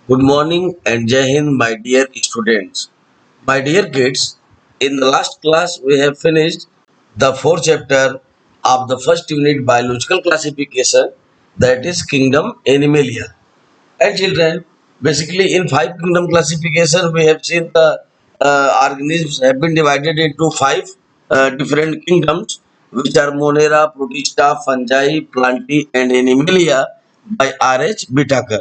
Good morning and Jai Hind, my dear students. My dear kids, in the last class we have finished the fourth chapter of the first unit biological classification, that is kingdom Animalia. And children, basically in five kingdom classification we have seen the organisms have been divided into five different kingdoms, which are Monera, Protista, Fungi, Plantae and Animalia by R.H. Whittaker.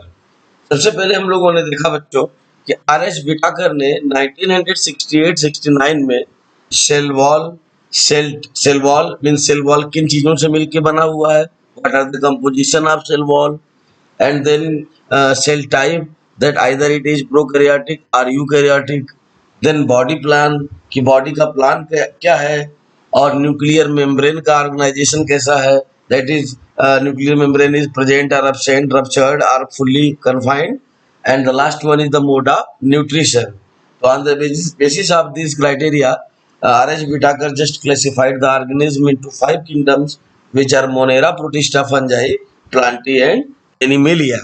सबसे पहले हम लोगों ने देखा बच्चों कि RH. Whittaker ने 1968-69 में cell wall cell wall mean cell wall किन चीजों से मिलकर बना हुआ है, what are the composition of cell wall, and then cell type, that either it is prokaryotic or eukaryotic, then body plan कि बॉडी का प्लान क्या है, और न्यूक्लियर मेम्ब्रेन का ऑर्गेनाइजेशन कैसा है, that is nuclear membrane is present or absent, ruptured or fully confined, and the last one is the mode of nutrition. So on the basis of these criteria, R.H. Whittaker just classified the organism into five kingdoms, which are Monera, Protista, Fungi, Plantae and Animalia.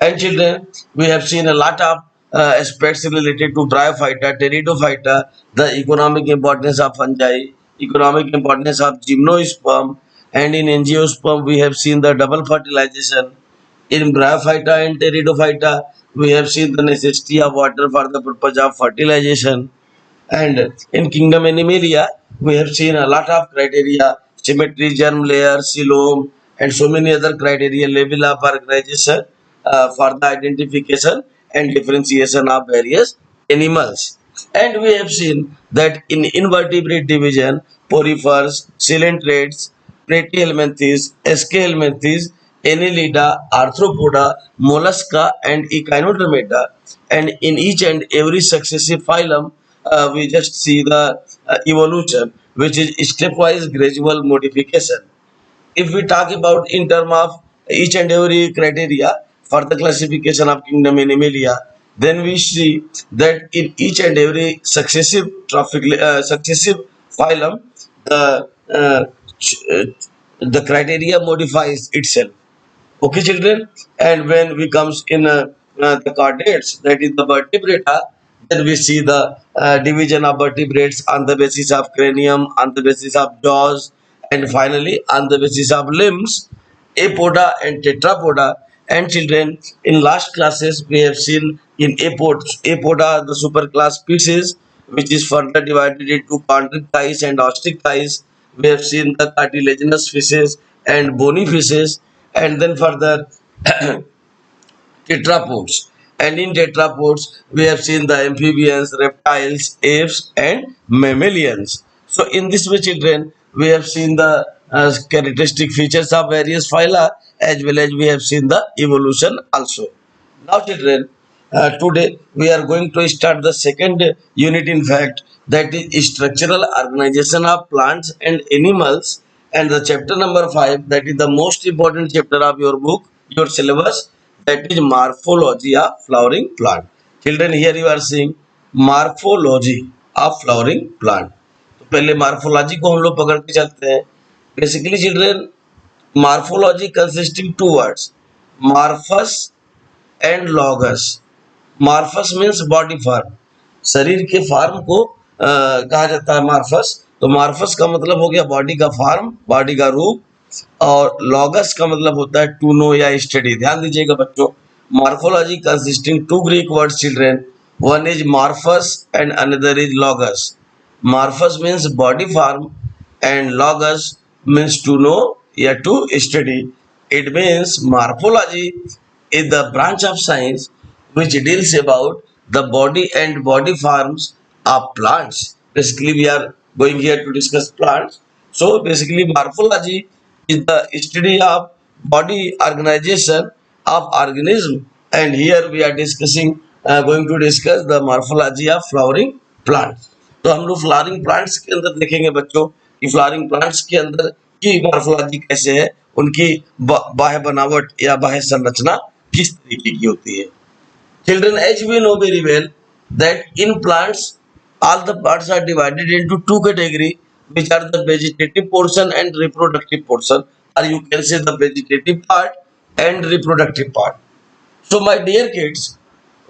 And children, we have seen a lot of aspects related to bryophyta, pteridophyta, the economic importance of fungi, economic importance of gymnosperm, and in angiosperm we have seen the double fertilization. In bryophyta and pteridophyta, we have seen the necessity of water for the purpose of fertilization. And in kingdom Animalia, we have seen a lot of criteria, symmetry, germ layer, coelom, and so many other criteria, level of organization for the identification and differentiation of various animals. And we have seen that in invertebrate division, porifers, coelentrates, Platyhelminthes, Eschelminthes, Annelida, Arthropoda, Mollusca, and Echinodermata. And in each and every successive phylum, we just see the evolution, which is stepwise gradual modification. If we talk about in term of each and every criteria for the classification of kingdom Animalia, then we see that in each and every successive phylum, the the criteria modifies itself. Okay, children, and when we comes in the chordates, that is the vertebrata, then we see the division of vertebrates on the basis of cranium, on the basis of jaws, and finally on the basis of limbs, apoda and tetrapoda. And children, in last classes we have seen in apoda the superclass species, which is further divided into chondric thighs and ostrich thighs. We have seen the cartilaginous fishes and bony fishes, and then further tetrapods. And in tetrapods, we have seen the amphibians, reptiles, apes, and mammalians. So, in this way, children, we have seen the characteristic features of various phyla, as well as we have seen the evolution also. Now, children, today we are going to start the second unit, in fact, that is structural organization of plants and animals, and the chapter number 5, that is the most important chapter of your book, your syllabus, that is morphology of flowering plant. Children, here you are seeing morphology of flowering plant. तो पहले morphology को हम लोग पकड़ के चलते हैं. Basically children, morphology consisting two words, morphs and logos. Morphs means body form, शरीर के फॉर्म को कहा जाता है मार्फस. तो मार्फस का मतलब हो गया बॉडी का फॉर्म, बॉडी का रूप, और लॉगस का मतलब होता है टू नो या स्टडी. ध्यान दीजिएगा बच्चों, morphology consisting two Greek words children, one is morphus and another is logos. Morphus means body form and logos means to know या to study. It means morphology is the branch of science which deals about the body and body forms of plants. Basically, we are going here to discuss plants. So basically, morphology is the study of body organization of organism, and here we are discussing going to discuss the morphology of flowering plants. तो हम लोग flowering plants के अंदर देखेंगे बच्चों कि flowering plants के अंदर की मॉर्फोलॉजी कैसे है, उनकी बाह्य बनावट या बाह्य संरचना किस तरीके की होती है. Children, as we know very well that in plants all the parts are divided into two categories, which are the vegetative portion and reproductive portion, or you can say the vegetative part and reproductive part. So my dear kids,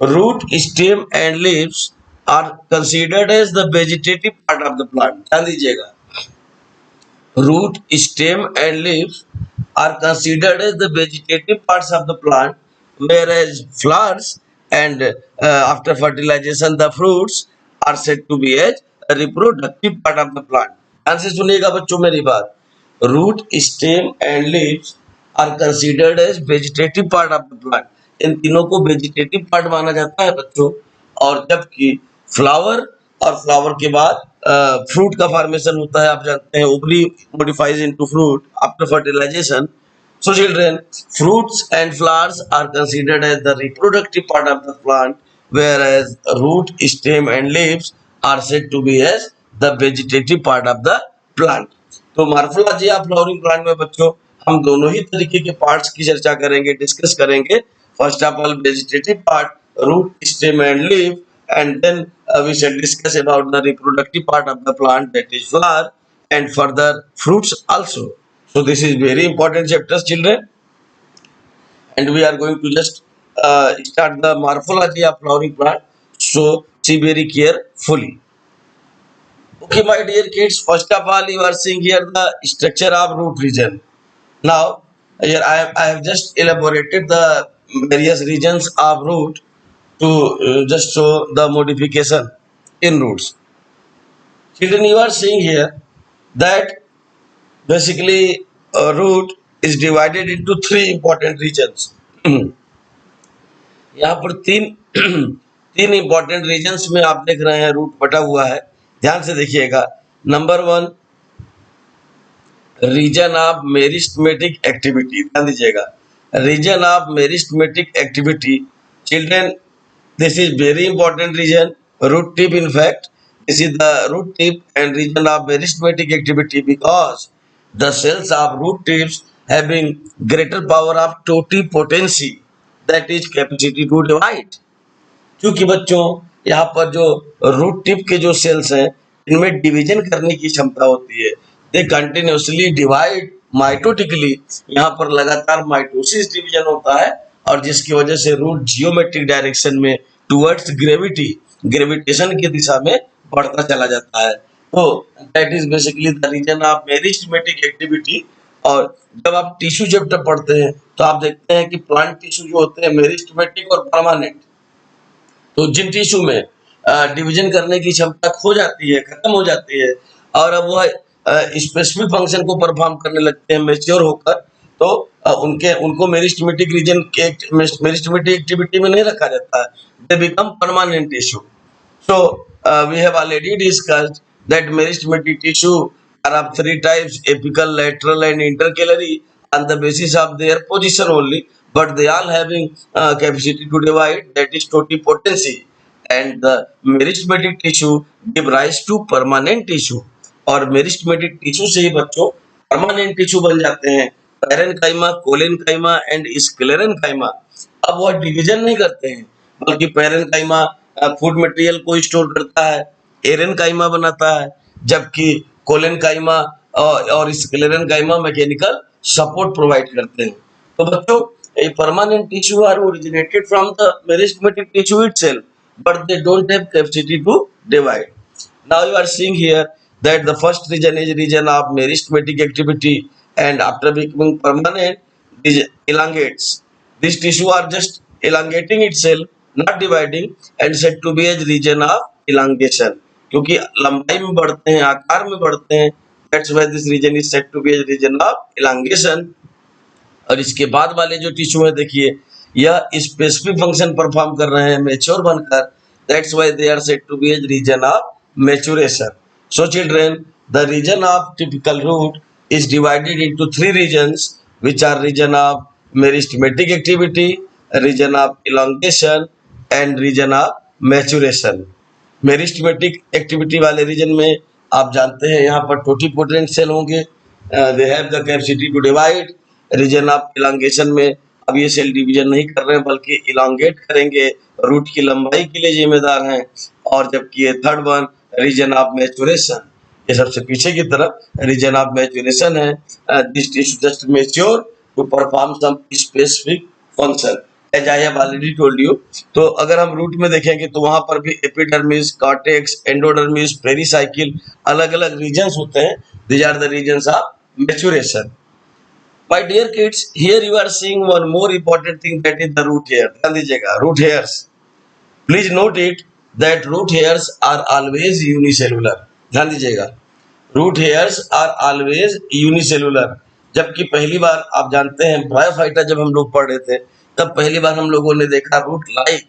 root, stem and leaves are considered as the vegetative part of the plant. ध्यान दीजिएगा, root, stem and leaves are considered as the vegetative parts of the plant, whereas flowers and after fertilization the fruits are said to be as a reproductive part of the plant. ध्यान से सुनिएगा बच्चों मेरी बात, root, stem and leaves are considered as vegetative part of the plant. इन तीनों को vegetative part माना जाता है बच्चों, और जबकि फ्लावर और फ्लावर के बाद फ्रूट का फॉर्मेशन होता है, आप जानते हैं, ovary modifies into fruit after fertilization. So children, fruits and flowers are considered as the reproductive part of the plant, whereas root, stem and leaves are said to be as the vegetative part of the plant. तो morphology of flowering plant में बच्चों हम दोनों ही तरीके के parts की चर्चा करेंगे, डिस्कस करेंगे. First of all vegetative part, root, stem and leaf, and then we shall discuss about the reproductive part of the plant, that is flower, and further fruits also. So this is very important chapters children, and we are going to just start the morphology of flowering plant. So see very carefully. Okay my dear kids, first of all you are seeing here the structure of root region. Now here I have just elaborated the various regions of root to just show the modification in roots. Children, you are seeing here that basically a root is divided into three important regions. यहाँ पर तीन important regions में आप देख रहे हैं root बटा हुआ है. ध्यान से देखिएगा. Number one, region of meristematic activity. ध्यान दीजिएगा, region of meristematic activity. Children, this is very important region, root tip. In fact, this is the root tip and region of meristematic activity, because the cells of root tips having greater power of totipotency, that is capacity to divide. क्योंकि बच्चों यहाँ पर जो root tip के जो sales हैं इनमें division करने की क्षमता होती है. They continuously divide mitotically. यहाँ पर लगातार माइटोसिस डिवीजन होता है, और जिसकी वजह से रूट जियोमेट्रिक डायरेक्शन में टुवर्ड्स ग्रेविटेशन की दिशा में बढ़ता चला जाता है. तो that is basically the region of meristematic activity. और जब आप टिश्यू चैप्टर पढ़ते हैं तो आप देखते हैं कि प्लांट टिश्यू जो होते हैं मेरिस्टेमेटिक और परमानेंट. तो जिन टिश्यू में डिवीजन करने की क्षमता खो जाती है, खत्म हो जाती है, और अब वह स्पेसिफिक फंक्शन को परफॉर्म करने लगते हैं मैच्योर होकर, तो उनको मेरिस्टेमेटिक रीजन के मेरिस्टेमेटिक एक्टिविटी में नहीं रखा जाता है. They become permanent tissue. So we have already discussed that meristematic tissue are of three types: apical, lateral and intercalary, on the basis of their position only, but they all having capacity to divide, that is totipotency. And the meristematic tissue give rise to permanent tissue. और meristematic tissue से ही बच्चों permanent tissue बन जाते हैं: parenchyma, collenchyma and sclerenchyma. अब वह division नहीं करते हैं, बल्कि पैरेनकाइमा फूड मटेरियल को स्टोर करता है, एरेनकाइमा बनाता है, जबकि कोलेनकाइमा और स्क्लेरेनकाइमा मैकेनिकल सपोर्ट प्रोवाइड करते हैं. तो बच्चों a permanent tissue are originated from the meristematic tissue itself, but they don't have capacity to divide. Now you are seeing here that the first region is region of meristematic activity, and after becoming permanent, this elongates. These tissue are just elongating itself, not dividing, and said to be as region of elongation. क्योंकि लंबाई में बढ़ते हैं, आकार में बढ़ते हैं, that's why this region is said to be a region of elongation. और इसके बाद वाले जो टिश्यू है देखिए, यह स्पेसिफिक फंक्शन परफॉर्म कर रहे हैं मैच्योर बनकर. That's why they are said to be as region of maturation. So children, the region of typical root is divided into three regions, which are region of meristematic activity, region of elongation and region of maturation. Meristematic activity वाले region में आप जानते हैं यहाँ पर totipotent cell होंगे, they have the capacity to divide. Region of elongation में अब ये सेल डिवीजन नहीं कर रहे हैं, बल्कि इलांगेट करेंगे, रूट की लंबाई के लिए जिम्मेदार हैं. और जबकि ये third one region of maturation, ये सबसे पीछे की तरफ रीजन ऑफ मैच्योरेशन है. This tissue just mature to perform some specific function. As I have already told you. तो अगर हम रूट में देखेंगे तो वहां पर भी एपिडर्मिस, कॉर्टेक्स, एंडोडर्मिस, पेरिसाइकिल, अलग अलग रीजन्स होते हैं। These are the regions of maturation. My dear kids, here you are seeing one more important thing, that is the root hair. ध्यान दीजिएगा, root hairs. Please note it that root hairs are always unicellular. ध्यान दीजिएगा, root hairs are always unicellular. जबकि पहली बार आप जानते हैं bryophyta जब हम लोग पढ़ रहे थे तब पहली बार हम लोगों ने देखा root like,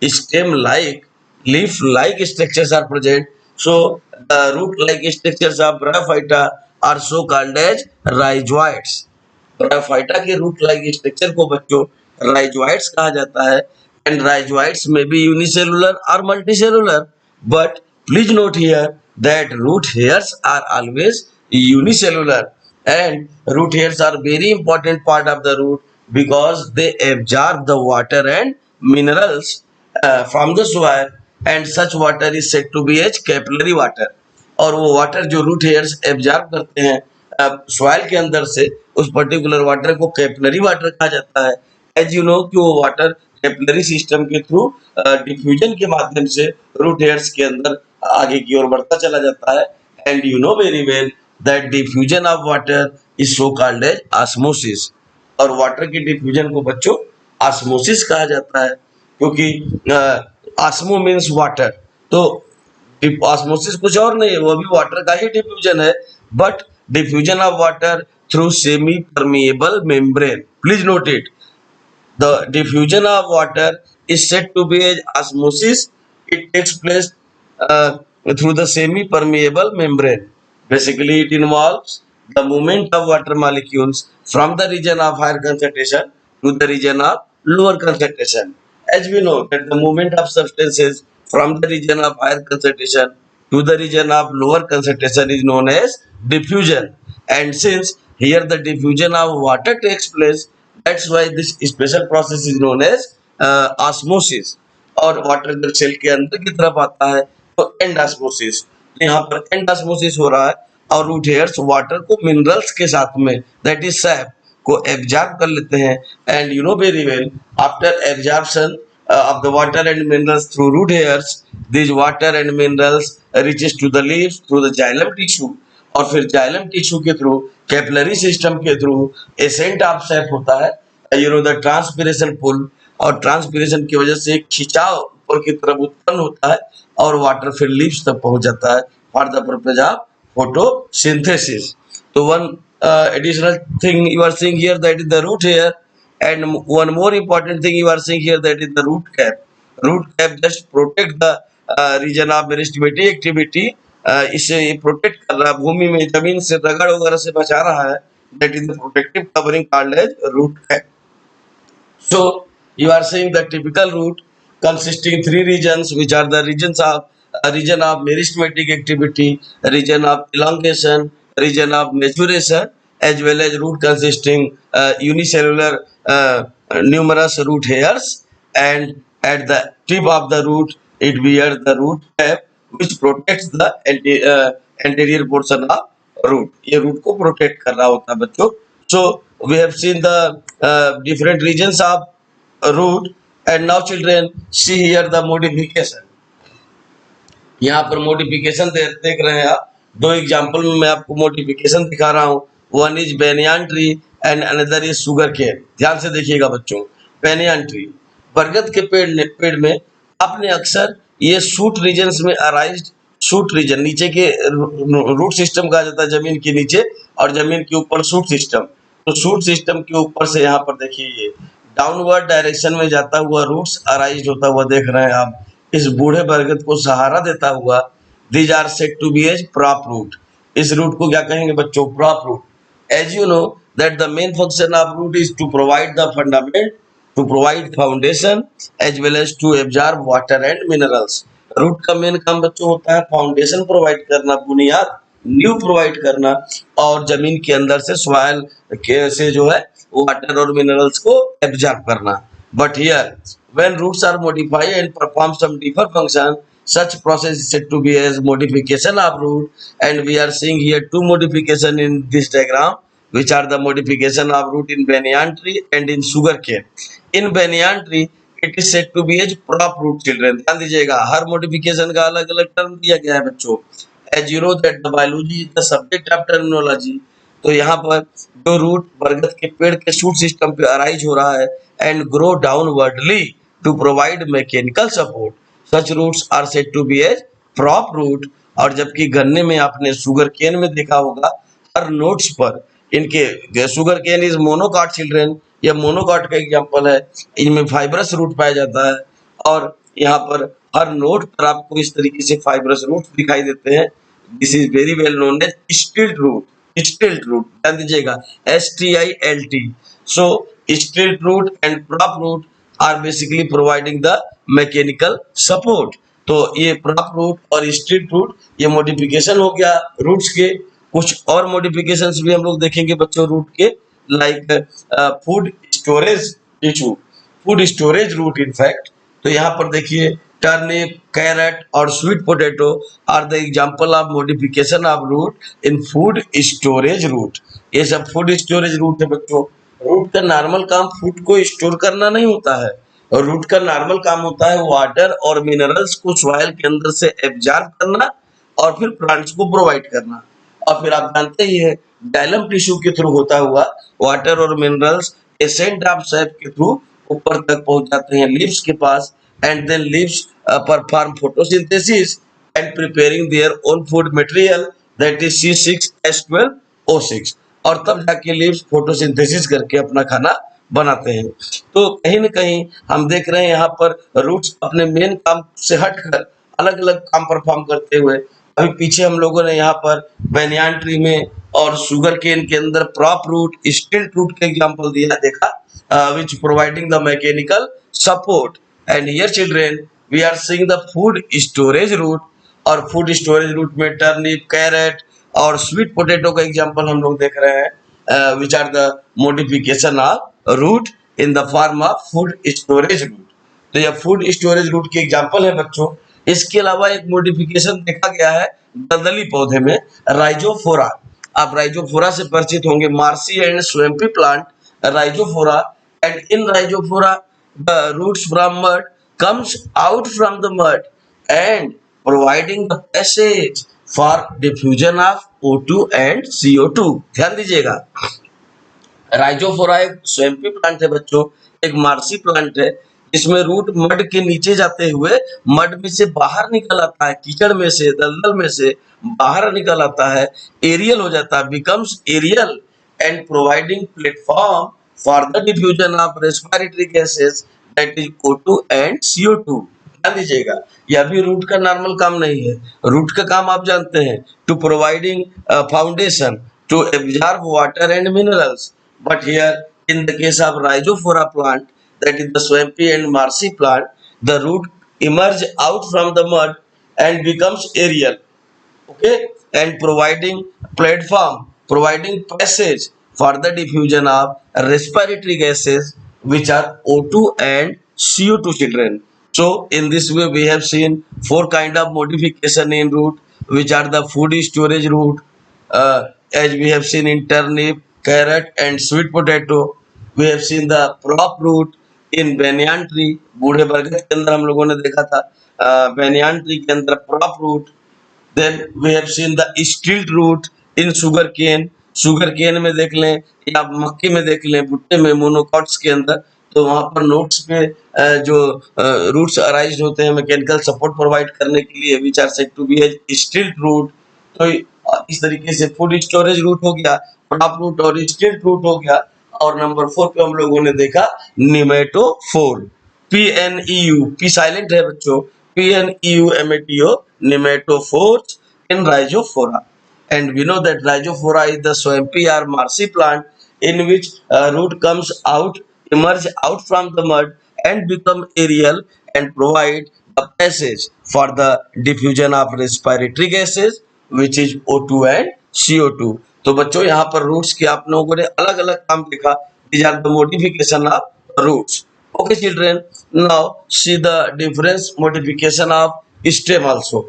stem like, leaf like structures are present. So the root like structures of Bryophyta are so called as rhizoids. Bryophyta के रूट लाइक स्ट्रक्चर को बच्चों राइजोइड्स कहा जाता है. एंड राइजोइड्स में बी यूनिसेलुलर और multicellular, but please note here that root hairs are always unicellular. And root hairs are very important part of the root because they absorb the water and minerals from the soil, and such water is said to be as capillary water. और वो water जो root hairs absorb करते हैं soil के अंदर से, उस particular water को कैपिलरी वाटर कहा जाता है. एज यू नो कि वो वाटर कैपिलरी सिस्टम के थ्रू डिफ्यूजन के माध्यम से रूट हेयर्स के अंदर आगे की ओर बढ़ता चला जाता है. And you know very well that diffusion of water is so called as osmosis. और वाटर की डिफ्यूजन को बच्चों ऑस्मोसिस कहा जाता है, क्योंकि ऑस्मो मीन्स वाटर. तो ऑस्मोसिस कुछ और नहीं है, वो भी वाटर का ही डिफ्यूजन है, but diffusion of water through semi permeable membrane. Please note it, the diffusion of water is said to be as osmosis. It takes place through the semi permeable membrane. Basically it involves the movement of water molecules from the region of higher concentration to the region of lower concentration. As we know that the movement of substances from the region of higher concentration to the region of lower concentration is known as diffusion. And since here the diffusion of water takes place, that's why this special process is known as osmosis. और water जब cell के अंदर की तरफ आता है तो and osmosis. यहाँ पर एंड ऑस्मोसिस हो रहा है और रूट हेयर्स वाटर को मिनरल्स के साथ में, दैट इज सैप, को एब्जॉर्ब कर लेते हैं. And you know very well after absorption of the water and minerals through root hairs, these water and minerals reaches to the leaves through the xylem tissue, और फिर xylem tissue के through capillary system के through ascent of sap होता है. You know the transpiration pull, और transpiration की वजह से एक खिंचाव ऊपर की तरफ उत्पन्न होता है और वाटर फिर लीव्स तक पहुंच जाता है for the purpose of photosynthesis. तो one additional thing you are seeing here, that is the root hair. And one more important thing you are seeing here, that is the root cap. Root cap just protect the region of meristematic activity. इसे protect कर रहा है, भूमि में जमीन से रगड़ वगैरह से बचा रहा है. That is the protective covering called as root cap. So you are seeing the typical root consisting three regions, which are the regions of region of meristematic activity, region of elongation, region of maturation, as well as root consisting unicellular numerous root hairs, and at the tip of the root it bears the root cap which protects the anterior portion of root. ये root को protect कर रहा होता है बच्चों. So we have seen the different regions of root, and now children see here the modification. यहाँ पर modification देख रहे हैं आप. दो एग्जाम्पल में मैं आपको मॉडिफिकेशन दिखा रहा हूँ. One is banyan tree and another is sugar cane. ध्यान से देखिएगा बच्चों. बेनियान ट्री, बरगद के पेड़ में आपने अक्सर ये शूट रीजन्स में अराइज्ड, शूट रीजन नीचे के रूट सिस्टम कहा जाता है जमीन के नीचे, और जमीन के ऊपर शूट सिस्टम. तो शूट सिस्टम के ऊपर से यहाँ पर देखिए ये डाउनवर्ड डायरेक्शन में जाता हुआ रूट्स अराइज्ड होता हुआ देख रहे हैं आप. इस बूढ़े बरगद को सहारा देता हुआ, these are said to be as prop root. इस रूट को क्या कहेंगे बच्चों? Prop root. As you know that the main function of root is to provide the fundament, to provide foundation, as well as to absorb water and minerals. Root का main काम बच्चों होता है फाउंडेशन प्रोवाइड करना, बुनियाद new provide करना, और जमीन के अंदर से सॉइल से जो है वाटर और मिनरल्स को एब्जॉर्ब करना. But here when roots are modified and perform some different function, such process is said to be as modification of root. And we are seeing here two modification in this diagram, which are the modification of root in banyan tree and in sugar cane. In banyan tree it is said to be as prop root children. ध्यान दीजिएगा, हर modification का अलग अलग term दिया गया है बच्चों। As you know that the biology is the subject of terminology. तो यहाँ पर जो रूट बरगद के पेड़ के शूट सिस्टम पे अराइज हो रहा है and grow downwardly to provide mechanical support, such roots are said to be as prop root. और जबकि गन्ने में आपने शुगर केन में देखा होगा, हर नोट्स पर इनके sugar cane is monocot children, यह मोनोकॉट का एग्जांपल है, इनमें फाइब्रस रूट पाया जाता है और यहाँ पर हर नोट पर आपको इस तरीके से फाइब्रस रूट दिखाई देते हैं। This is very well known as stilt root. Stilt root ध्यान दीजिएगा, STILT। So stilt root and prop root are basically providing the mechanical support. तो ये प्रॉप रूट और स्टिल्ट रूट ये मॉडिफिकेशन हो गया रूट्स के। कुछ और मॉडिफिकेशंस भी हम लोग देखेंगे बच्चों रूट के, like food storage issue, food storage root in fact. तो यहाँ पर देखिए टर्निप, कैरेट और sweet potato are the example of modification of root in food storage root. ये सब फूड स्टोरेज रूट है बच्चों। रूट का नॉर्मल काम फूड को स्टोर करना नहीं होता है, और रूट का नॉर्मल काम होता है वाटर और मिनरल्स को सॉइल के अंदर से एब्जॉर्ब करना और फिर प्लांट्स को प्रोवाइड करना। और फिर आप जानते ही है डायलम टिश्यू के थ्रू होता हुआ वाटर और मिनरल्स एसेंट ऑफ सैप के थ्रू ऊपर तक पहुंच जाते हैं लीव्स के पास, and then leaves perform photosynthesis and preparing their own food material that is C6H12O6, और तब जाके लीव्स फोटोसिंथेसिस करके अपना खाना बनाते हैं। तो कहीं न कहीं हम देख रहे हैं यहाँ पर रूट्स अपने मेन काम से हटकर अलग अलग काम परफॉर्म करते हुए, अभी पीछे हम लोगों ने यहाँ पर बेनियान ट्री में और शुगर केन के अंदर प्रॉप रूट, स्टिल्ट रूट के एग्जांपल दिया देखा, which providing the mechanical support. And here children we are seeing the food storage route, और फूड स्टोरेज रूट में टर्निप, कैरेट और स्वीट पोटैटो का एग्जांपल हम लोग देख रहे हैं, which are the modification of root in the form of food storage route। तो यह फूड स्टोरेज रूट के एग्जांपल है बच्चों। इसके अलावा एक मॉडिफिकेशन देखा गया है दलदली पौधे में, राइजोफोरा। आप राइजोफोरा से परिचित होंगे, marshy and swampy plant rhizophora, and in rhizophora the roots from mud comes out from the mud and providing the passage for diffusion of O2 and CO2। ध्यान दीजिएगा, राइजोफोरा एक स्वैम्पी प्लांट है बच्चों, एक Marcy plant है जिसमें root mud के नीचे जाते हुए मड में से बाहर निकल आता है, कीचड़ में से, दलदल में से बाहर निकल आता है, एरियल हो जाता है, becomes aerial and providing platform for the diffusion of respiratory gases that is O2 and CO2। ध्यान दीजिएगा, यह भी रूट का नॉर्मल काम नहीं है। रूट का काम आप जानते हैं, to providing foundation to absorb water and minerals, but here in the case of rhizophora plant that is the swampy and marshy plant, the root emerge out from the mud and becomes aerial, okay, and providing platform, providing passage for the diffusion of respiratory gases which are O2 and CO2 children। So in this way we have seen four kind of modification in root, which are the food storage root, as we have seen in turnip, carrot and sweet potato। We have seen the prop root in banyan tree, बूढ़े बरगद के अंदर हम लोगों ने देखा था बेनियान tree के अंदर prop root. Then we have seen the stilt root in sugar cane, sugar cane में देख लें या मक्के में देख लें, भुट्टे में, मोनोकॉट्स के अंदर, तो वहां पर नोट्स पे जो रूट्स अराइज होते हैं मैकेनिकल सपोर्ट प्रोवाइड करने के लिए, which are said to be as stilt root. तो इस तरीके से फूड स्टोरेज रूट हो गया, प्रॉप रूट और स्टिल्ट रूट हो गया। और नंबर 4 पे हम लोगों ने देखा निमेटोफोर, PNEU, पी साइलेंट है बच्चों, PNEUMATO, nematophores in rhizophora। And we know that rhizophora is the swampy or marshy plant in which root comes out, emerge out from the mud and become aerial and provide the passage for the diffusion of respiratory gases which is O2 and CO2। तो बच्चों यहाँ पर roots के आप लोगों ने अलग अलग काम देखा, these are the modification of roots। Okay children, now see the difference modification of stem also।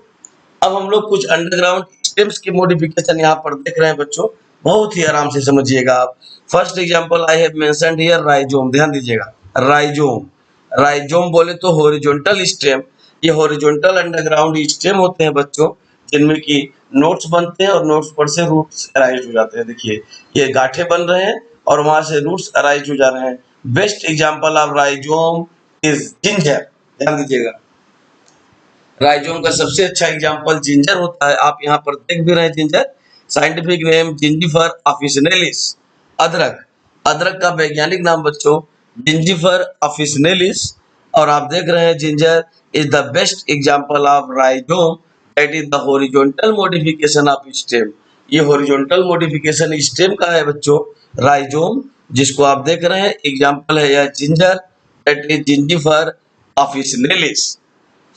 अब हम लोग कुछ अंडरग्राउंड स्टेम्स के मॉडिफिकेशन यहाँ पर देख रहे हैं बच्चों, बहुत ही आराम से समझिएगा आप। First example I have mentioned here rhizome, ध्यान दीजिएगा राइजोम। राइजोम बोले तो हॉरिजॉन्टल स्टेम। ये हॉरिजॉन्टल अंडरग्राउंड स्टेम होते हैं बच्चों, जिनमें की नोट्स बनते हैं और नोट्स पर से रूट्स अराइज हो जाते हैं। देखिए ये गांठें बन रहे हैं और वहां से रूट्स अराइज हो जा रहे हैं। Best example of rhizome is ginger. ध्यान दीजिएगा, राइजोम का सबसे अच्छा एग्जांपल जिंजर होता है। आप यहाँ पर देख भी रहे हैं ginger. Scientific name zingiber officinalis. अदरक, अदरक का वैज्ञानिक नाम बच्चों जिंजिफर ऑफिसिनेलिस। और आप देख रहे हैं ginger is the best example of rhizome that is the horizontal modification of stem. ये हॉरिजॉन्टल मॉडिफिकेशन स्टेम का है बच्चों राइजोम, जिसको आप देख रहे हैं एग्जांपल है यह ginger that is zingiber officinalis.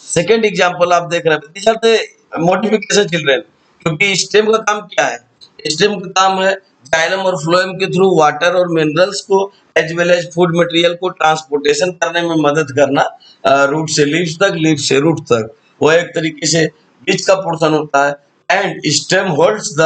Second example आप देख रहे हैं द मॉडिफिकेशन चिल्ड्रेन, क्योंकि स्टेम का काम क्या है? स्टेम का काम है जाइलम और फ्लोएम के थ्रू वाटर और मिनरल्स को as well as food material को ट्रांसपोर्टेशन करने में मदद करना, रूट से लीव्स तक, लीव से रूट तक। वो एक तरीके से बीच का पोर्शन होता है। And stem holds the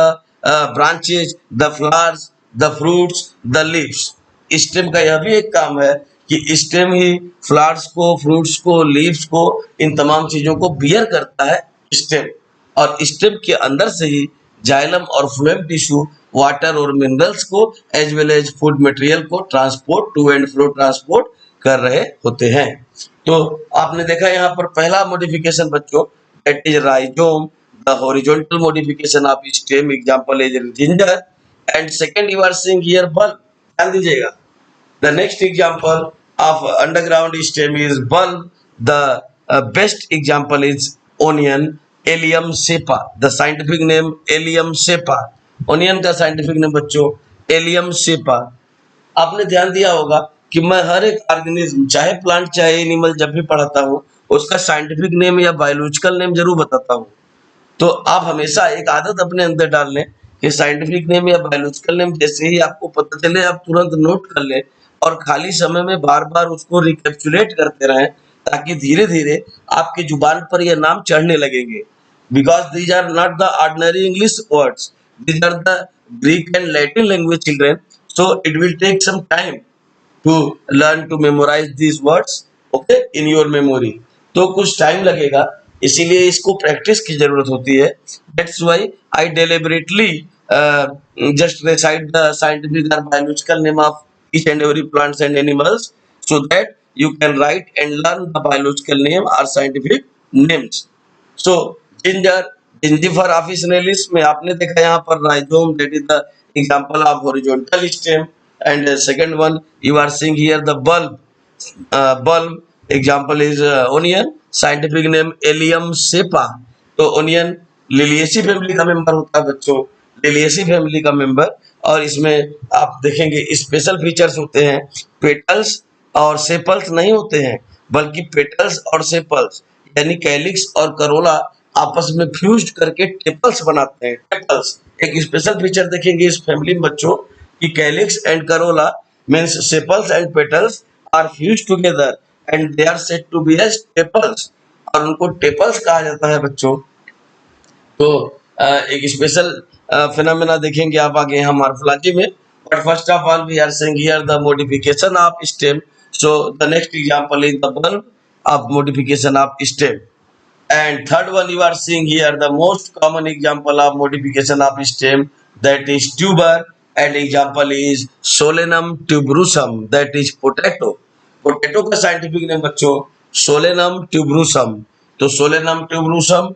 branches, the flowers, the fruits, the leaves. Stem का यह भी एक काम है कि स्टेम ही फ्लावर्स को, फ्रूट्स को, लीव्स को, इन तमाम चीजों को बियर करता है स्टेम। और स्टेम के अंदर से ही जाइलम और फ्लोएम टिश्यू वाटर और मिनरल्स को as well as food material को transport, to and fro transport कर रहे होते हैं। तो आपने देखा यहाँ पर पहला मॉडिफिकेशन बच्चों that is rhizome, the horizontal modification of stem, example is ginger. And second you are seeing here bulb. ध्यान दीजिएगा, the next example of underground stem is bulb. The best example is onion, Allium cepa. The scientific name Allium cepa. Onion का scientific name बच्चों Allium cepa। आपने ध्यान दिया होगा कि मैं हर एक ऑर्गेनिज्म, चाहे प्लांट चाहे एनिमल, जब भी पढ़ाता हूँ उसका साइंटिफिक नेम या बायोलॉजिकल नेम जरूर बताता हूँ। तो आप हमेशा एक आदत अपने अंदर डाल लें कि साइंटिफिक नेम या बायोलॉजिकल नेम जैसे ही आपको पता चले आप तुरंत नोट कर लें और खाली समय में बार बार उसको रिकैप्चुलेट करते रहें, ताकि धीरे धीरे आपकी जुबान पर यह नाम चढ़ने लगेंगे। Because these are not the ordinary English words, these are the Greek and Latin language children, so it will take some time to learn to memorise these words, okay, in your memory. तो कुछ time लगेगा, इसीलिए इसको practice की जरूरत होती है। That's why I deliberately just recite the scientific or biological name of each and every plants and animals, so that you can write and learn the biological name or scientific names. So ginger, Gingifer officinalis में आपने देखा यहाँ पर rhizome, that is the example of horizontal stem. And second one you are seeing here the bulb. Bulb example is onion, scientific name Allium cepa। तो onion Liliaceae family का member होता है बच्चों, लिलिएसी फैमिली का member. और इसमें आप देखेंगे स्पेशल फीचर्स होते हैं, पेटल्स और सेपल्स नहीं होते हैं, बल्कि पेटल्स और सेपल्स यानी कैलिक्स और करोला आपस में फ्यूज करके टेपल्स बनाते हैं। टेपल्स एक स्पेशल फीचर देखेंगे इस फैमिली में बच्चों कि calyx and corolla means sepals and petals are fuse together and they are said to be as tepals, और उनको टेपल्स कहा जाता है बच्चों। तो एक स्पेशल फिनोमेना देखेंगे आप आगे यहाँ मॉर्फोलॉजी में। But first of all we are seeing here the modification of stem, so the next example is the bulb of modification of stem. And third one you are seeing here the most common example of modification of stem, that is tuber, and example is solanum tuberosum, that is potato. Potato का scientific name बच्चों solanum tuberosum. तो solanum tuberosum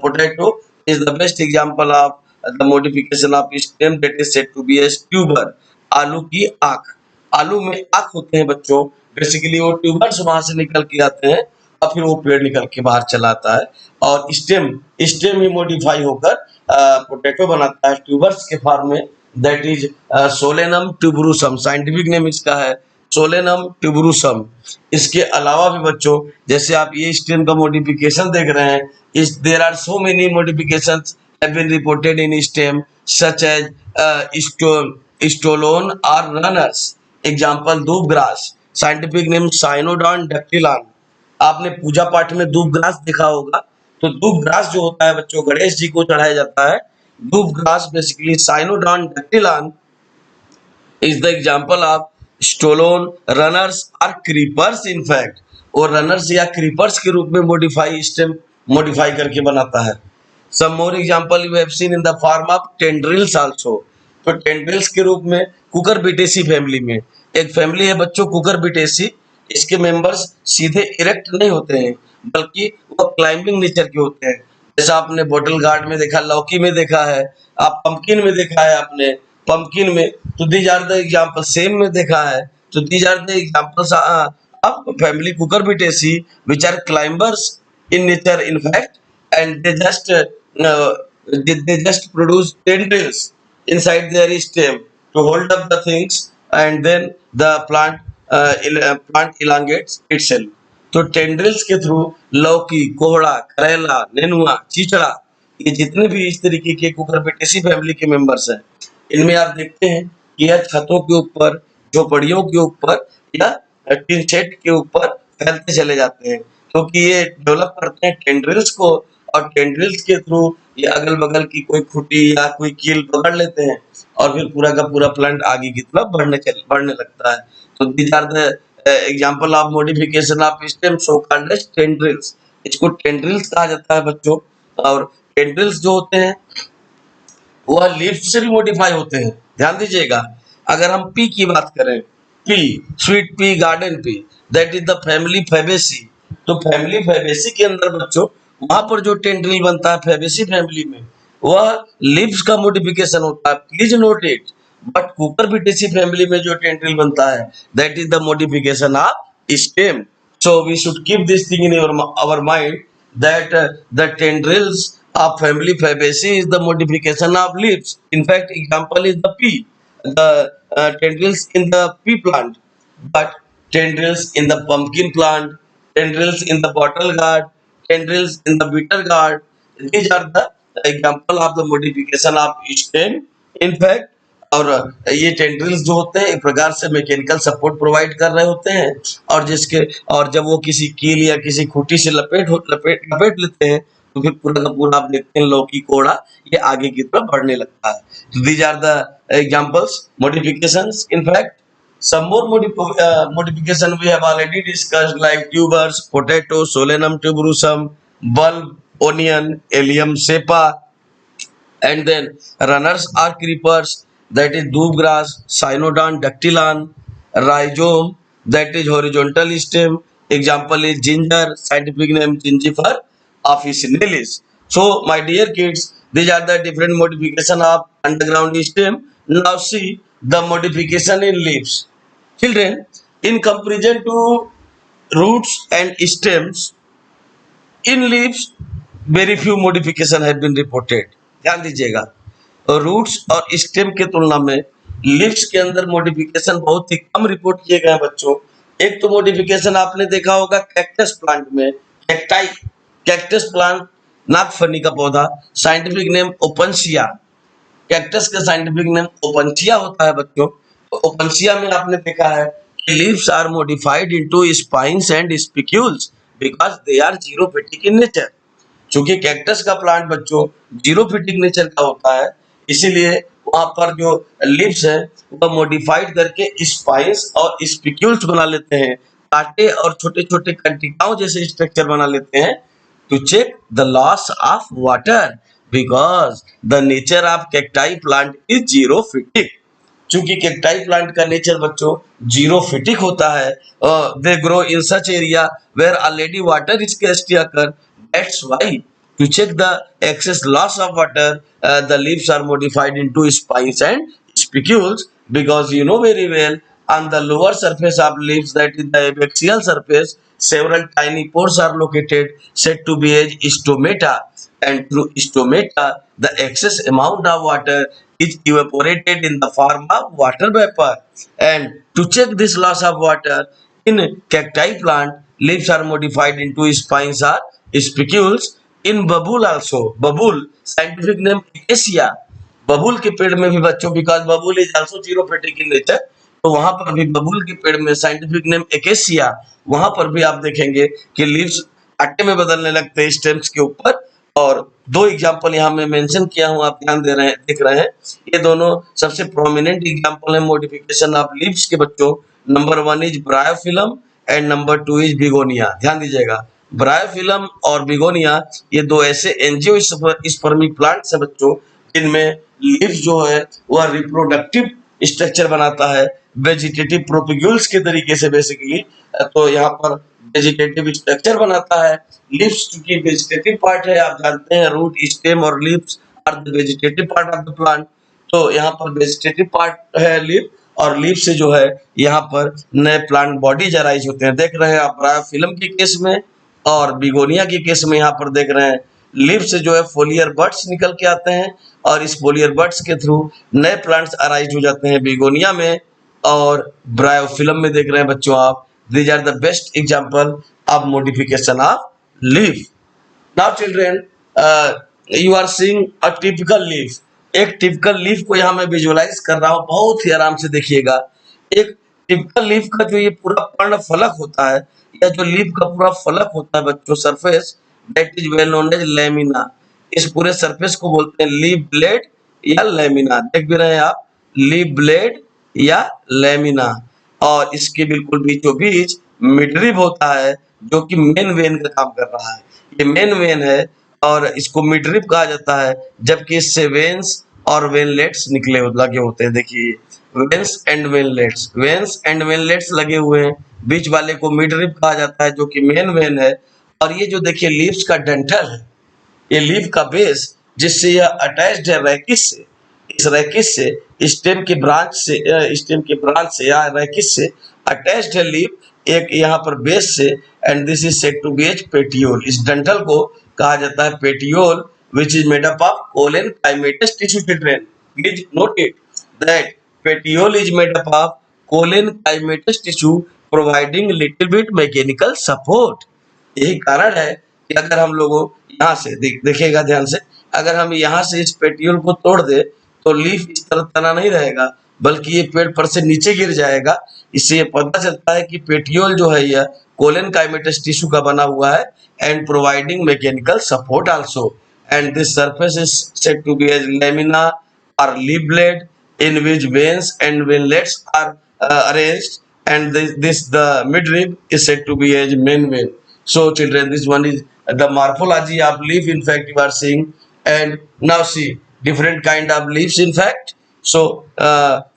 potato is the best example of the modification of stem that is said to be as tuber। आलू की आंख, आलू में आंख होते हैं बच्चों, बेसिकली वो ट्यूबर्स वहां से निकल के आते हैं और फिर वो पेड़ निकल के बाहर चला आता है। और स्टेम, स्टेम ही मॉडिफाई होकर पोटैटो बनाता है ट्यूबर्स के फॉर्म में, that is solanum tuberosum. Scientific name इसका है सोलेनम ट्यूबरूसम। इसके अलावा भी बच्चों जैसे आप ये स्टेम का मॉडिफिकेशन देख रहे हैं, is there are so many modifications have been reported in stem such as stolon or runners। example दूब grass, scientific name cynodon dactylan। आपने पूजा पाठ में दूब ग्रास देखा होगा, तो दूब ग्रास जो होता है बच्चों गणेश जी को चढ़ाया जाता है। दूब grass basically cynodon dactylan is the example of stolon, runners और क्रीपर्स इनफैक्ट, और रनर्स या क्रीपर्स के रूप में मॉडिफाई स्टेम मॉडिफाई करके बनाता है। Some more example we have seen in the form of tendrils also. तो टेंड्रिल्स के रूप में कुकुरबिटेसी फैमिली में एक फैमिली है बच्चों, कुकुरबिटेसी। इसके मेंबर्स सीधे इरेक्ट नहीं होते हैं, बल्कि वो क्लाइंबिंग नेचर के होते हैं। जैसा आपने बॉटल गार्ड में देखा, लौकी में देखा है, आप पंपकिन में देखा है आपने, पंपकिन में। तो दीज आर द एग्जांपल, सेम में देखा है। तो these are the examples of family cucurbitaceae which are climbers in nature in fact, and they just produce tendrils inside their stem to hold up the things, and then the plant elongates itself. तो tendrils के through लौकी, कोहड़ा, करेला, नेनुआ, चिचड़ा, ये जितने भी इस तरीके के कुकुरबिटेसी फैमिली के मेंबर्स हैं, इनमें आप देखते हैं कि यह छतों के ऊपर, झोपड़ियों के ऊपर या टीन शेड के ऊपर फैलते चले जाते हैं, क्योंकि ये डेवलप करते हैं टेंड्रिल्स को, और टेंड्रिल्स के थ्रू ये अगल बगल की कोई खुटी या कोई कील पकड़ लेते हैं, और फिर पूरा का पूरा प्लांट आगे की तरफ बढ़ने लगता है। तो these are the example of modification of stem so called as tendrils. इसको टेंड्रिल्स कहा जाता है बच्चों। और टेंड्रिल्स जो होते हैं वह लीफ से भी मॉडिफाई होते हैं, ध्यान दीजिएगा। अगर हम पी की बात करें, P, sweet pea, garden pea, that is the family Fabaceae. तो फैमिली फैबेसी के अंदर बच्चों वहां पर जो टेंड्रिल बनता है फैबेसी फैमिली में, वह लीव्स का मॉडिफिकेशन होता है, please note it. But cucurbitaceae family में जो टेंड्रिल बनता है that is the modification of stem. So we should keep this thing in our mind that the tendrils of family Fabaceae is the modification of leaves. In fact, example is the pea, the tendrils in the pea plant, but tendrils in the pumpkin plant, tendrils in the bottle gourd, tendrils in the bitter gourd. These are the example of the modification of stem. In fact, और ये tendrils जो होते हैं एक प्रकार से mechanical support provide कर रहे होते हैं, और जिसके और जब वो किसी कील या किसी खूंटी से लपेट लेते हैं, तो फिर पूरा का पूरा आप देखते हैं लौकी, कोड़ा ये आगे की तरफ बढ़ने लगता है। तो these are the examples modifications. In fact some more modification we have already discussed, like tubers, potato, solanum tuberosum, bulb, onion, allium cepa, and then runners are creepers, that is doob grass, cynodon dactylan, rhizome, that is horizontal stem. Example is ginger, scientific name gingifer officinalis. So my dear kids, these are the different modification of underground stem. Now see the modification in leaves. Children, in comparison to roots and stems, in leaves very few modification have been reported. ध्यान दीजिएगा, roots और stem के तुलना में leaves के अंदर modification बहुत ही कम report किए गए हैं बच्चों। एक तो मॉडिफिकेशन आपने देखा होगा कैक्टस प्लांट में, कैक्टाई, कैक्टस प्लांट नागफनी का पौधा, साइंटिफिक नेम ओपनशिया। कैक्टस का साइंटिफिक नेम ओपनशिया होता है बच्चों। तो ओपनशिया में आपने देखा है कि leaves are modified into spines and spicules because they are xerophytic in nature. चूंकि कैक्टस का प्लांट बच्चों जीरोफिटिक नेचर का होता है, इसीलिए वहां पर जो लीव्स है वह मॉडिफाइड करके स्पाइन्स और स्पिक्यूल्स बना लेते हैं, कांटे और छोटे छोटे कंटिकाओं जैसे स्ट्रक्चर बना लेते हैं to check the loss of water because the nature of cacti plant is xerophytic. चूंकि कैक्टाई प्लांट का नेचर बच्चों जीरोफिटिक होता है, they grow in such area where already water is scarcity occur. That's why to check the excess loss of water, the leaves are modified into spines and spicules, because you know very well on the lower surface of leaves, that is the abaxial surface, several tiny pores are located said to be as stomata, and through stomata the excess amount of water is evaporated in the form of water vapor. And to check this loss of water in cacti plant, leaves are modified into spines or spicules. In bubule also, bubule scientific name acacia, बबूल के पेड़ में भी बच्चों, because बबूल is also xerophytic in nature, तो वहां पर भी बबूल के पेड़ में साइंटिफिक नेम एकेसिया, वहां पर भी आप देखेंगे कि लीव्स आटे में बदलने लगते हैं स्टेम्स के ऊपर। और दो एग्जांपल यहाँ मैं मेंशन किया हूँ, आप ध्यान देख रहे हैं, ये दोनों सबसे प्रोमिनेंट एग्जांपल है मॉडिफिकेशन ऑफ लीव्स के बच्चों। Number 1 is bryophyllum and number 2 is begonia. ध्यान दीजिएगा, ब्रायोफिलम और बिगोनिया ये दो ऐसे एंजियोस्पर्मिक प्लांट्स है बच्चों, जिनमें लीव्स जो है वह रिप्रोडक्टिव स्ट्रक्चर बनाता है वेजिटेटिव प्रोपिग्यूल्स के तरीके से बेसिकली। तो यहाँ पर वेजिटेटिव स्ट्रक्चर बनाता है। लीव्स चूंकि वेजिटेटिव पार्ट है, आप जानते हैं रूट, स्टेम और leaves are the vegetative part of the plant. तो यहाँ पर वेजिटेटिव पार्ट है लीव, और लीव से जो है यहाँ पर नए प्लांट बॉडीज अराइज होते हैं। देख रहे हैं आप ब्रायोफिलम के केस में और बिगोनिया के केस में यहाँ पर देख रहे हैं लीव से जो है फोलियर बड्स निकल के आते हैं, और इस फोलियर बड्स के थ्रू नए प्लांट्स अराइज हो जाते हैं बिगोनिया में और ब्रायोफिलम में। देख रहे हैं बच्चों आप, these are the best example of modification of leaf. Now children, you are seeing a typical leaf. एक टिपिकल लीफ को यहाँ मैं विजुअलाइज कर रहा हूँ, बहुत ही आराम से देखिएगा। एक टिपिकल लीफ का जो ये पूरा पर्ण फलक होता है, या जो लीफ का पूरा फलक होता है बच्चों, surface, that is well known as lamina. इस पूरे सरफेस को बोलते हैं लीफ ब्लेड या लेमिना। देख भी रहे हैं आप, लीफ ब्लेड या लेमिना। और इसके बिल्कुल बीचों बीच मिडरिब होता है, जो कि मेन वेन का काम कर रहा है। ये मेन वेन है और इसको मिडरिब कहा जाता है, जबकि इससे वेन्स और वेनलेट्स लगे होते हैं। देखिए, वेन्स एंड वेनलेट्स लगे हुए हैं, बीच वाले को मिडरिब कहा जाता है, जो कि मेन वेन है। और ये जो देखिए लीव्स का डंठल है, ये लीफ का बेस, जिससे यह अटैच्ड है रैकिस से। इस रैकिस से स्टेम के ब्रांच से या रैकिस से अटैच्ड है लीफ एक यहाँ पर बेस से, and this is said to be as petiole. इस डंठल को कहा जाता है petiole, which is made up of collenchymatous tissue children. Please note it that petiole is made up of collenchymatous tissue providing little bit mechanical support. यही कारण है कि अगर हम लोगों यहाँ से देखिएगा ध्यान से, अगर हम यहाँ से इस पेटियोल को तोड़ दे तो लीफ इस तरह तना नहीं रहेगा, बल्कि ये पेड़ पर से नीचे गिर जाएगा। इससे ये पता चलता है कि पेटियोल जो है यह कोलेनकाइमेटस टिश्यू का बना हुआ है and providing mechanical support also. And this surface is said to be as lamina or leaf blade, in which veins and venlets are arranged, and the midrib is said to be as main vein. So children, this one is the morphology of leaf. In fact, you are seeing, and now see different kind of leaves. In fact, so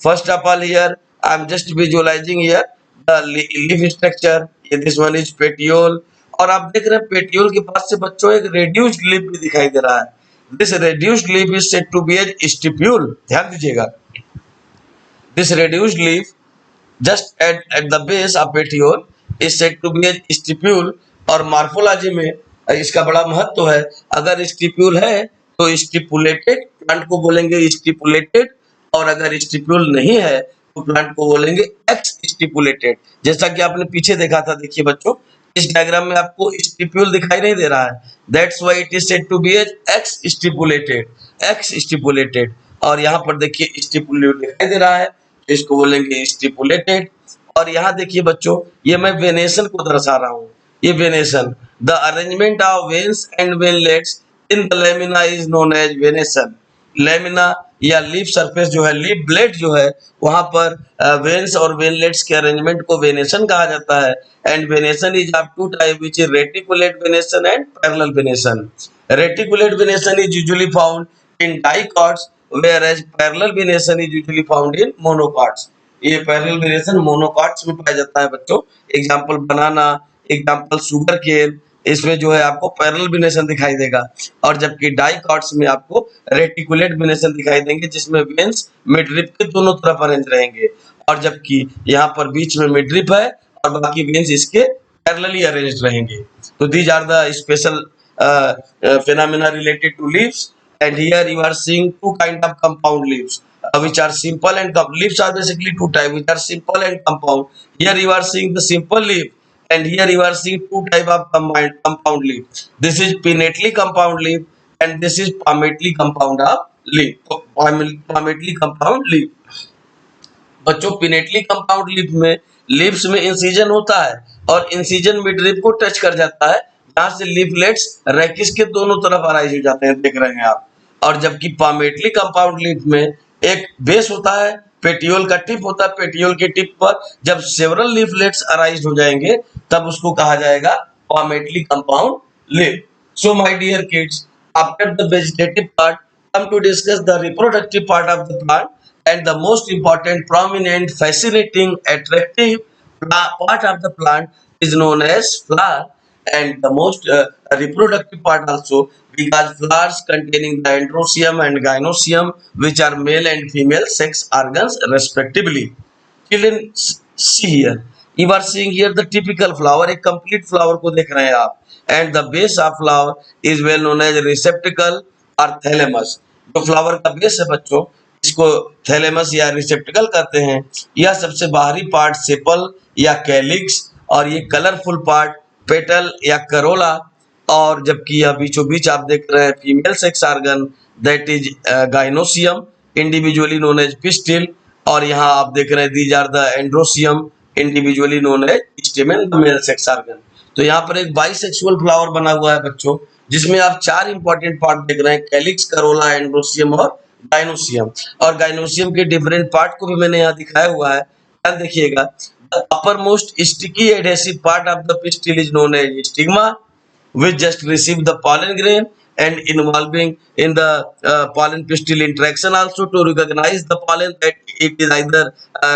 first of all, here I am just visualizing here the leaf structure. This one is petiole. और आप देख रहे हैं petiole के पास से बच्चों एक reduced leaf भी दिखाई दे रहा है। This reduced leaf is said to be as stipule. ध्यान दीजिएगा, this reduced leaf just at the base of petiole is said to be as stipule. और मॉर्फोलॉजी में इसका बड़ा महत्व है। अगर स्टिप्यूल है तो स्टिपुलेटेड प्लांट को बोलेंगे स्टिपुलेटेड, और अगर स्टिप्यूल नहीं है तो प्लांट को बोलेंगे एक्स स्टिपुलेटेड। जैसा कि आपने पीछे देखा था, देखिए बच्चों, इस डायग्राम में आपको स्टिप्यूल दिखाई नहीं दे रहा है, that's why it is said to be as exstipulated. और यहाँ पर देखिए स्टिपुलेट दिखाई दे रहा है, तो इसको बोलेंगे स्टिपुलेटेड। और यहाँ देखिए बच्चों, ये मैं वेनेशन को दर्शा रहा हूँ। ये venation, the arrangement of veins and veinlets in the lamina is known as venation. Lamina या लीफ सरफेस जो है, लीफ ब्लेड जो है, वहां पर वेन्स और वेनलेट्स के अरेंजमेंट को वेनेशन कहा जाता है। And venation is of two type, which is reticulate venation and parallel venation. Reticulate venation is usually found in dicots, whereas parallel venation is usually found in monocots. ये parallel venation monocots में पाया जाता है बच्चों। Example banana, example sugar cane, इसमें जो है आपको पैरेलल वेनेशन दिखाई देगा। और जबकि डाइकॉट्स में आपको रेटिकुलेट वेनेशन दिखाई देंगे, जिसमें वेन्स मिडरिप के दोनों तरफ अरेंज रहेंगे, और जबकि यहाँ पर बीच में मिडरिप है और बाकी वेन्स इसके पैरेलली अरेंज्ड रहेंगे। तो these are the special phenomena related to leaves. And here you are seeing two kind of compound leaves, which are simple and leaves are basically two types, which are simple and compound. Here you are seeing the simple leaf, and here you are seeing two type of combined compound leaf. This is pinnately compound leaf, and this is palmately compound of leaf. Palmately compound leaf. बच्चों, pinnately compound leaf में leaves में incision होता है, और incision midrib को touch कर जाता है, जहां से लीफलेट्स रैकिस के दोनों तरफ अराइज हो जाते हैं, देख रहे हैं आप। और जबकि पामेटली कंपाउंड लीफ में एक बेस होता है पेटियोल का टिप होता है, पेटियोल के टिप पर जब सेवरल लीफलेट्स अराइज हो जाएंगे तब उसको कहा जाएगा palmately compound leaf. So my dear kids, after the vegetative part, come to discuss the reproductive part of the plant, and the most important, prominent, fascinating, attractive part of the plant is known as flower, and the most reproductive part also, because flowers containing the androecium and gynoecium, which are male and female sex organs respectively. Children, see here. You are seeing here the typical flower, a complete flower को देख रहे हैं आप, and the base of flower is well known as receptacle or thalamus. जो flower का base है बच्चों, इसको थैलेमस या रिसेप्टिकल कहते हैं। यह सबसे बाहरी पार्ट सेपल या कैलिक्स, और ये कलरफुल पार्ट पेटल या करोला, और जबकि यह बीचों बीच आप देख रहे हैं female sex organ that is gynoecium individually known as pistil, और यहाँ आप देख रहे हैं these are the androecium individually known as stamen the male sex organ. तो यहाँ पर एक बाइसेक्सुअल फ्लावर बना हुआ है बच्चों, जिसमें आप चार इंपॉर्टेंट पार्ट देख रहे हैं, कैलिक्स, करोला, एंड्रोसियम और गाइनोसियम। और गाइनोसियम के डिफरेंट पार्ट को भी मैंने यहाँ दिखाया हुआ है, ध्यान देखिएगा। The uppermost sticky adhesive part of the pistil is known as stigma, which just receive the pollen grain, and involving in the pollen pistil interaction also to recognize the pollen that it is either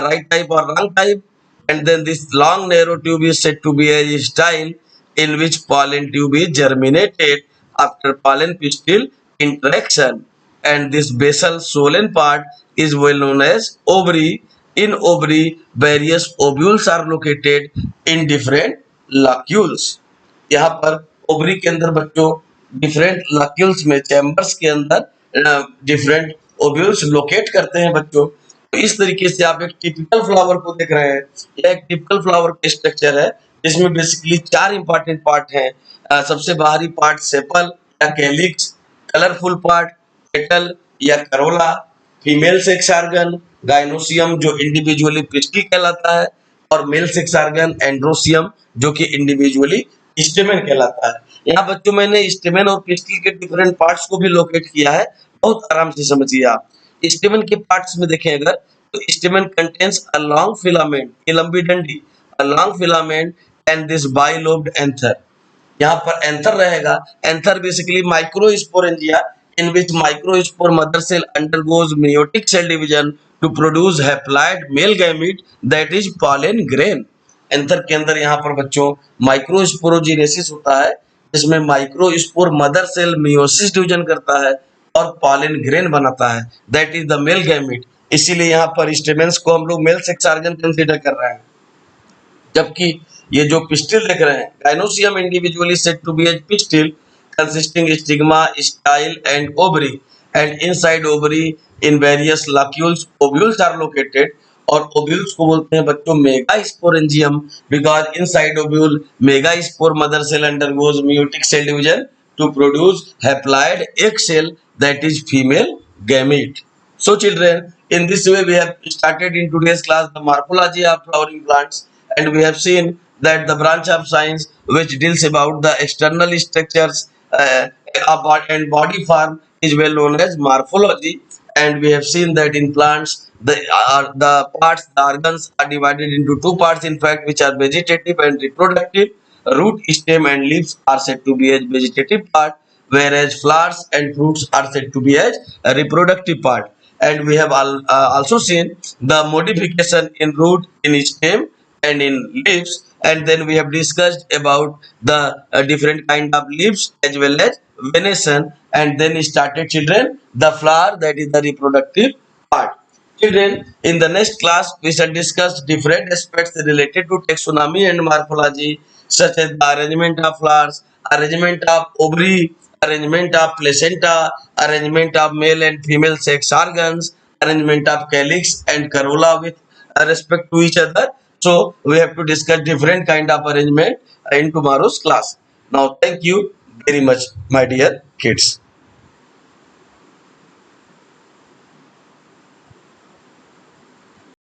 right type or wrong type. And then this long narrow tube is said to be a style in which pollen tube is germinated after pollen pistil interaction. And this basal swollen part is well known as ovary. In ovary, various ovules are located in different locules. यहाँ पर ovary के अंदर बच्चों different लक्यूल्स में, chambers के अंदर different ovules locate करते हैं बच्चों। तो इस तरीके से आप एक टिपिकल फ्लावर को देख रहे हैं। यह एक टिपिकल फ्लावर का स्ट्रक्चर है, जिसमें बेसिकली चार इंपॉर्टेंट पार्ट हैं। सबसे बाहरी पार्ट सेपल या कैलिक्स, कलरफुल पार्ट पेटल या Corolla, female sex organ gynoecium जो इंडिविजुअली पिस्टिल कहलाता है, और मेल सेक्स ऑर्गन एंड्रोसियम जो कि इंडिविजुअली स्टेमेन कहलाता है। यहाँ बच्चों मैंने स्टेमेन और पिस्टिल के डिफरेंट पार्ट्स को भी लोकेट किया है, बहुत आराम से समझिए आप। स्टेमेन के पार्ट्स में देखें अगर, तो stamen contains a long filament, ये लंबी डंडी, a long filament and this bilobed anther. यहाँ पर एंथर रहेगा। Anther basically microsporangia in which microspore mother cell undergoes meiotic cell division to produce haploid male gamete that is pollen grain. Anther के अंदर यहाँ पर बच्चों माइक्रोस्पोरोजिनेसिस होता है, जिसमें microspore mother cell meiosis division करता है और पॉलन ग्रेन बनाता है, that is the male gamete. इसीलिए यहाँ पर स्टेमेंस को हम लोग मेल सेक्स ऑर्गन कंसीडर कर रहे हैं। जबकि ये जो पिस्टिल देख रहे हैं, gynoecium individually said to be as pistil consisting stigma, style and ovary, and inside ovary in various locules ovules are located, और ovules को बोलते हैं बच्चों megasporangium, because inside ovule megaspore mother cell undergoes meiotic cell division to produce haploid egg cell that is female gamete. So children, in this way we have started in today's class the morphology of flowering plants, and we have seen that the branch of science which deals about the external structures and body form is well known as morphology. And we have seen that in plants the parts, the organs are divided into two parts in fact, which are vegetative and reproductive. Root, stem and leaves are said to be as vegetative part, whereas flowers and fruits are said to be as a reproductive part. And we have also seen the modification in root, in stem and in leaves, and then we have discussed about the different kind of leaves as well as venation, and then started children the flower, that is the reproductive part. Children, in the next class we shall discuss different aspects related to taxonomy and morphology, such as the arrangement of flowers, arrangement of ovary, arrangement of placenta, arrangement of male and female sex organs, arrangement of calyx and corolla with respect to each other. So we have to discuss different kind of arrangement in tomorrow's class. Now thank you very much, my dear kids.